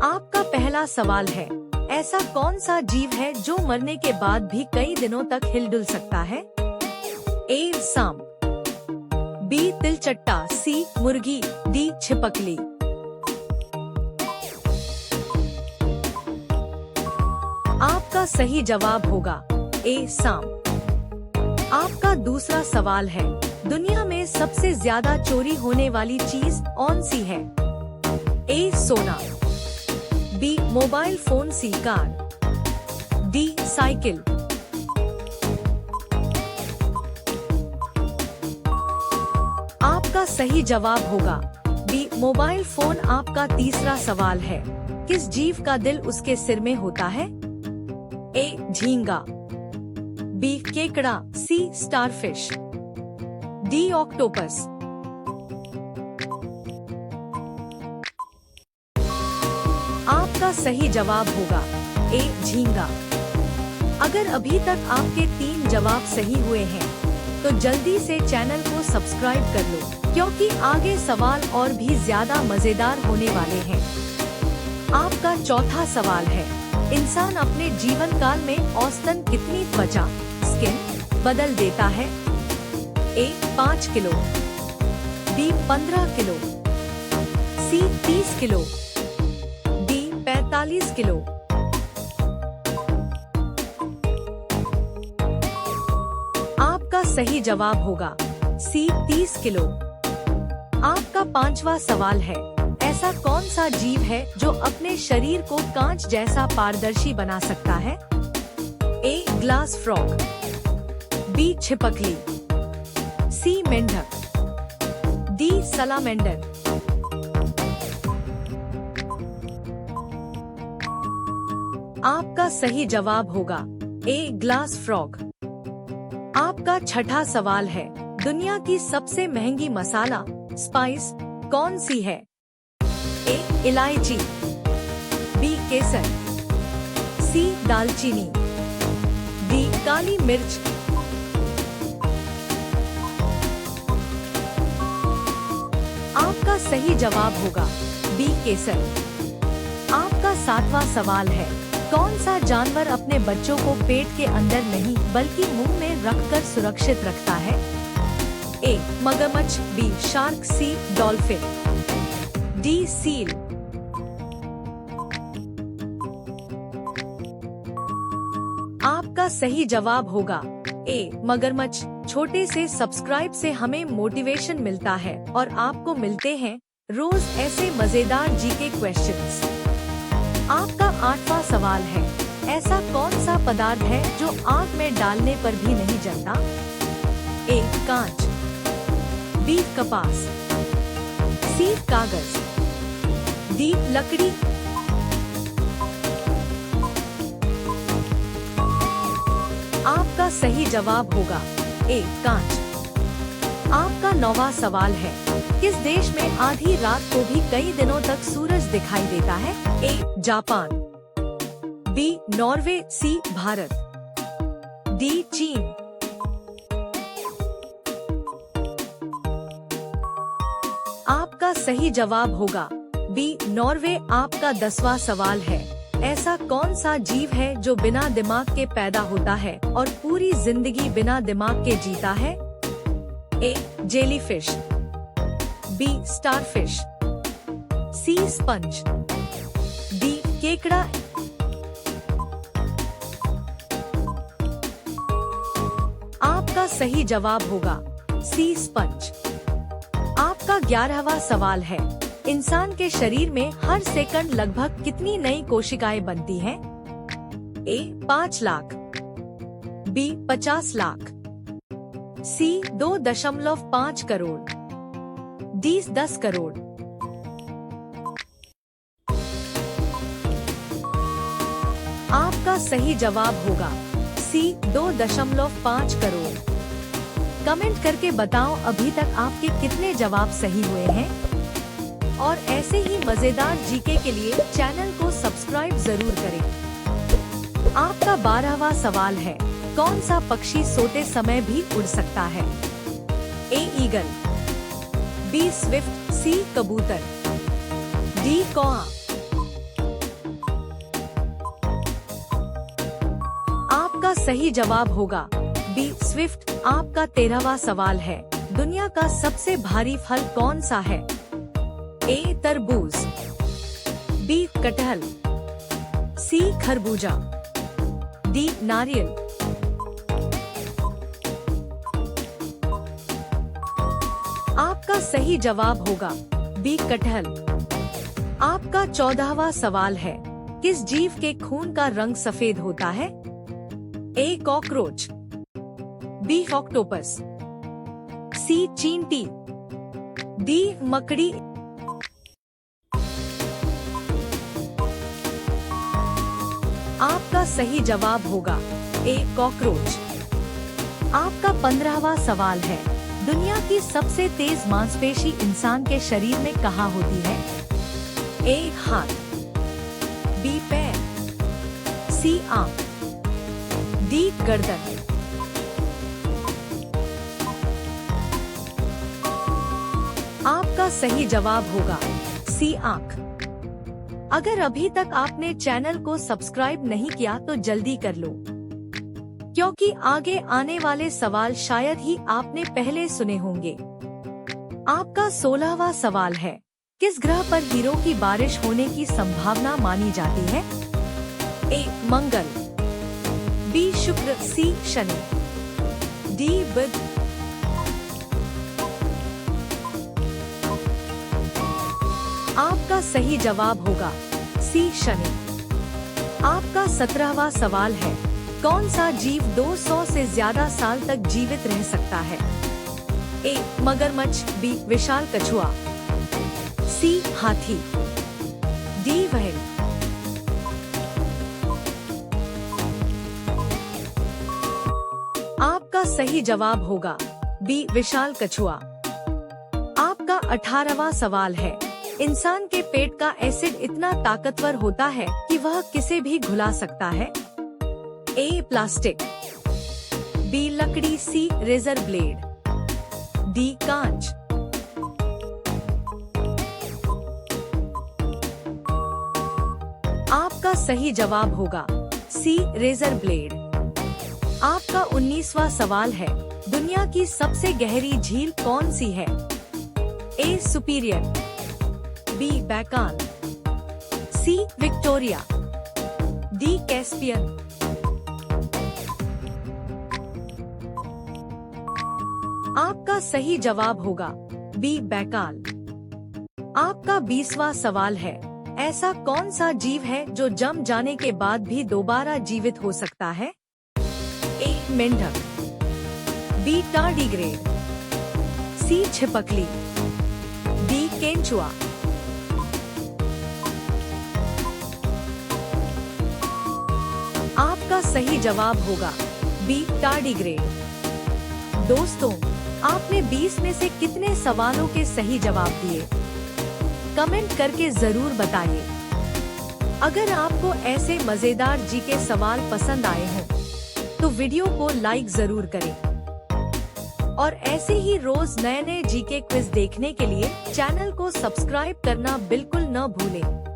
आपका पहला सवाल है, ऐसा कौन सा जीव है जो मरने के बाद भी कई दिनों तक हिलडुल सकता है? ए. सांप, बी. तिलचट्टा, सी. मुर्गी, डी. छिपकली। आपका सही जवाब होगा ए. सांप। आपका दूसरा सवाल है, दुनिया में सबसे ज्यादा चोरी होने वाली चीज कौन सी है? ए. सोना, B. Mobile phone, C. Car, D. Cycle. आपका सही जवाब होगा बी. Mobile phone. आपका तीसरा सवाल है, किस जीव का दिल उसके सिर में होता है? ए. झींगा, बी. केकड़ा, सी. Starfish, D. ऑक्टोपस। आपका सही जवाब होगा ए. झींगा। अगर अभी तक आपके 3 जवाब सही हुए हैं, तो जल्दी से चैनल को सब्सक्राइब कर लो, क्योंकि आगे सवाल और भी ज्यादा मजेदार होने वाले हैं। आपका चौथा सवाल है, इंसान अपने जीवन काल में औसतन कितनी त्वचा स्किन बदल देता है? ए. 5 किलो, बी. 15 किलो, सी. 30 किलो, 45 किलो। आपका सही जवाब होगा सी. 30 किलो। आपका पांचवा सवाल है, ऐसा कौन सा जीव है जो अपने शरीर को कांच जैसा पारदर्शी बना सकता है? ए. Glass frog, B. छिपकली, सी. मेंढक, डी. सलामेंडर। आपका सही जवाब होगा ए. Glass frog. आपका छठा सवाल है, दुनिया की सबसे महंगी मसाला स्पाइस कौन सी है? ए. इलायची, बी. केसर, सी. दालचीनी, डी. काली मिर्च। आपका सही जवाब होगा बी. केसर। आपका 7वां सवाल है, कौन सा जानवर अपने बच्चों को पेट के अंदर नहीं बल्कि मुंह में रखकर सुरक्षित रखता है? ए. मगरमच्छ, B. Shark, C. Dolphin, D. Seal. आपका सही जवाब होगा ए. मगरमच्छ। छोटे से सब्सक्राइब से हमें मोटिवेशन मिलता है और आपको मिलते हैं रोज ऐसे मजेदार जीके क्वेश्चंस। आपका 8वां सवाल है, ऐसा कौन सा पदार्थ है जो आग में डालने पर भी नहीं जलता? ए. कांच, बी. कपास, सी. कागज, डी. लकड़ी। आपका सही जवाब होगा ए. कांच। आपका 9वां सवाल है, किस देश में आधी रात को भी कई दिनों तक सूरज दिखाई देता है? A. Japan, B. Norway, C. Bharat, D. चीन। आपका सही जवाब होगा बी. नॉर्वे। आपका 10वां सवाल है, ऐसा कौन सा जीव है जो बिना दिमाग के पैदा होता है और पूरी जिंदगी बिना दिमाग के जीता है? A. Jellyfish, B. Starfish, C. Sponge, D. केकड़ा। आपका सही जवाब होगा सी. स्पंज। आपका 11वां सवाल है, इंसान के शरीर में हर सेकंड लगभग कितनी नई कोशिकाएं बनती हैं? ए. 5 लाख, बी. 50 लाख, सी. 2.5 करोड़, डी. 10 करोड़। आपका सही जवाब होगा सी. 2.5 करोड़। कमेंट करके बताओ अभी तक आपके कितने जवाब सही हुए हैं, और ऐसे ही मजेदार जीके के लिए चैनल को सब्सक्राइब जरूर करें। आपका 12वां सवाल है, कौन सा पक्षी सोते समय भी उड़ सकता है? A. Eagle, B. Swift, C. कबूतर, डी. कौआ, आपका सही जवाब होगा बी स्विफ्ट। आपका 13वां सवाल है, दुनिया का सबसे भारी फल कौन सा है? ए तरबूज, बी कटहल, सी खरबूजा, डी नारियल। आपका सही जवाब होगा बी कटहल। आपका 14वां सवाल है, किस जीव के खून का रंग सफेद होता है? ए कॉकरोच, बी ऑक्टोपस, सी चींटी, डी मकड़ी। आपका सही जवाब होगा ए कॉकरोच। आपका 15वां सवाल है, दुनिया की सबसे तेज मांसपेशी इंसान के शरीर में कहाँ होती है? ए हाथ, बी पैर, सी आंख, डी गर्दन। आपका सही जवाब होगा सी आंख। अगर अभी तक आपने चैनल को सब्सक्राइब नहीं किया तो जल्दी कर लो, क्योंकि आगे आने वाले सवाल शायद ही आपने पहले सुने होंगे। आपका 16वां सवाल है, किस ग्रह पर हीरो की बारिश होने की संभावना मानी जाती है? ए मंगल, बी शुक्र, सी शनि, डी बुध। आपका सही जवाब होगा सी शनि। आपका 17वां सवाल है, कौन सा जीव 200 से ज्यादा साल तक जीवित रह सकता है? ए मगरमच्छ, बी विशाल कछुआ, सी हाथी, डी व्हेल। आपका सही जवाब होगा बी विशाल कछुआ। आपका 18वां सवाल है, इंसान के पेट का एसिड इतना ताकतवर होता है कि वह किसे भी घुला सकता है? ए प्लास्टिक, बी लकड़ी, सी रेजर ब्लेड, डी कांच। आपका सही जवाब होगा सी रेजर ब्लेड। आपका 19वां सवाल है, दुनिया की सबसे गहरी झील कौन सी है? A Superior, B Baikal, C Victoria, D Caspian. आपका सही जवाब होगा बी बैकाल। आपका 20वां सवाल है, ऐसा कौन सा जीव है जो जम जाने के बाद भी दोबारा जीवित हो सकता है? ए मेंढक, बी टार्डीग्रेड, सी छिपकली, डी केंचुआ। आपका सही जवाब होगा बी टार्डीग्रेड। दोस्तों, आपने 20 में से कितने सवालों के सही जवाब दिए? कमेंट करके जरूर बताइए। अगर आपको ऐसे मजेदार जीके सवाल पसंद आए हों, तो वीडियो को लाइक जरूर करें। और ऐसे ही रोज नए नए जीके क्विज देखने के लिए चैनल को सब्सक्राइब करना बिल्कुल न भूलें।